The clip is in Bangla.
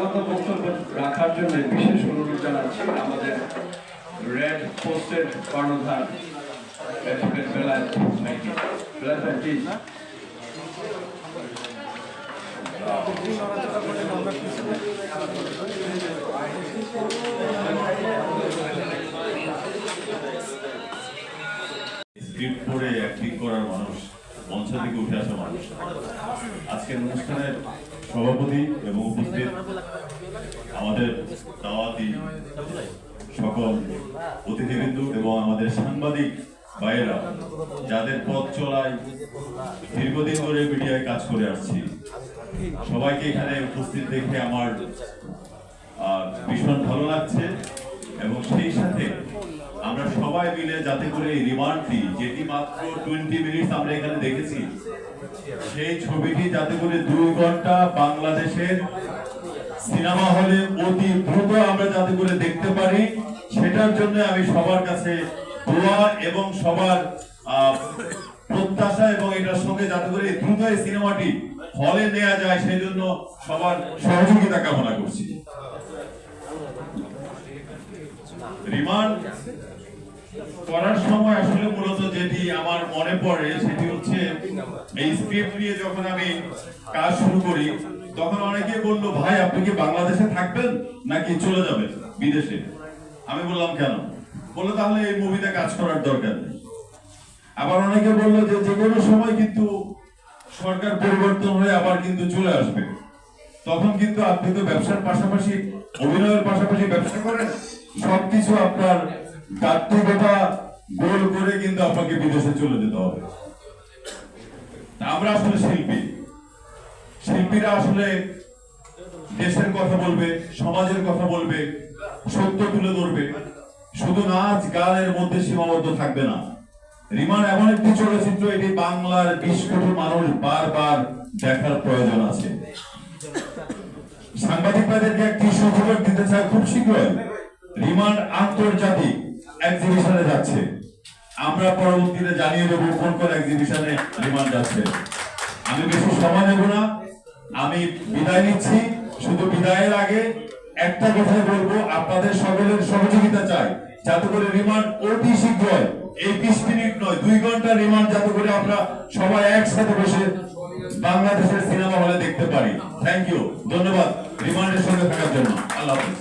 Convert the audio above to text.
মতো বক্তব্য রাখার জন্য বিশেষ অনুরোধ জানাচ্ছি আমাদের রেড পোস্টের কর্ণধার অ্যাডভোকেট বেলায়েত ভাইকে। বেলায়েত ভাই প্লিজ। স্ক্রিপ্ট পড়ে অ্যাক্টিং করার মানুষ, মঞ্চ থেকে উঠে আসা মানুষ। আজকের অনুষ্ঠানের সভাপতি এবং উপস্থিত আমাদের দাওয়াতি সকল অতিথিবৃন্দ এবং আমাদের সাংবাদিক ভাইয়েরা, যাদের পথ চলায় দীর্ঘদিন ধরে মিডিয়ায় কাজ করে আসছি, সবাইকে এখানে উপস্থিত দেখে আমার ভীষণ ভালো লাগছে। এবং সেই সাথে আমরা সবাই মিলে যাতে করে এই রিমান্ডটি, যেটি মাত্র 20 মিনিট আমরা এখানে দেখেছি, সেই ছবিটি যাতে করে 2 ঘন্টা বাংলাদেশের সিনেমা হলে অতি দ্রুত আমরা যাতে করে দেখতে পারি, সেটার জন্য আমি সবার কাছে দোয়া এবং সবার প্রত্যাশা, এবং এটার সঙ্গে যাতে করে দ্রুত এই সিনেমাটি হলে নেওয়া যায় সেই জন্য সবার সহযোগিতা কামনা করছি। রিমান্ড করার সময় আসলে মূলত যেটি আমার মনে পড়ে সেটি হচ্ছে, এই স্ক্রিপ্ট নিয়ে যখন আমি কাজ শুরু করি তখন অনেকে বলল, ভাই আপনি কি বাংলাদেশে থাকবেন নাকি চলে যাবেন বিদেশে? আমি বললাম কেন? বললো তাহলে এই মুভিতে কাজ করার দরকার নেই। আবার অনেকে বললো যে যে কোনো সময় কিন্তু সরকার পরিবর্তন হয়ে আবার কিন্তু চলে আসবে, তখন কিন্তু আপনি তো ব্যবসার পাশাপাশি, অভিনয়ের পাশাপাশি ব্যবসা করেন, সবকিছু আপনার গাত্তিকতা গোল করে কিন্তু আপনাকে বিদেশে চলে যেতে হবে। আমরা আসলে শিল্পীরা আসলে দেশের কথা বলবে, সমাজের কথা বলবে, সত্য তুলে ধরবে, শুধু নাচ গানের মধ্যে সীমাবদ্ধ থাকবে না। রিমান্ড এমন একটি চলচ্চিত্র, এটি বাংলার 20 কোটি মানুষ বারবার দেখার প্রয়োজন আছে। সাংবাদিকদেরকে একটি সুখবর দিতে চাই, খুব শীঘ্রই রিমান্ড আন্তর্জাতিক এক্সিবিশনে যাচ্ছে। আমরা পরবর্তীতে জানিয়ে দেবো কোন কোন এক্সিবিশনে রিমান্ড যাচ্ছে। আমি বেশি সময় নেব না, আমি বিদায় নিচ্ছি। শুধু বিদায়ের আগে একটা কথাই বলবো, আপনাদের সকলের সহযোগিতা চাই যাতে করে রিমান্ড অতি শীঘ্রই, এই 20 মিনিট নয় 2 ঘন্টা রিমান্ড যাতে করে আমরা সবাই একসাথে বসে বাংলাদেশের সিনেমা হলে দেখতে পারি। থ্যাংক ইউ, ধন্যবাদ রিমান্ডের সঙ্গে থাকার জন্য। আল্লাহ হাফেজ।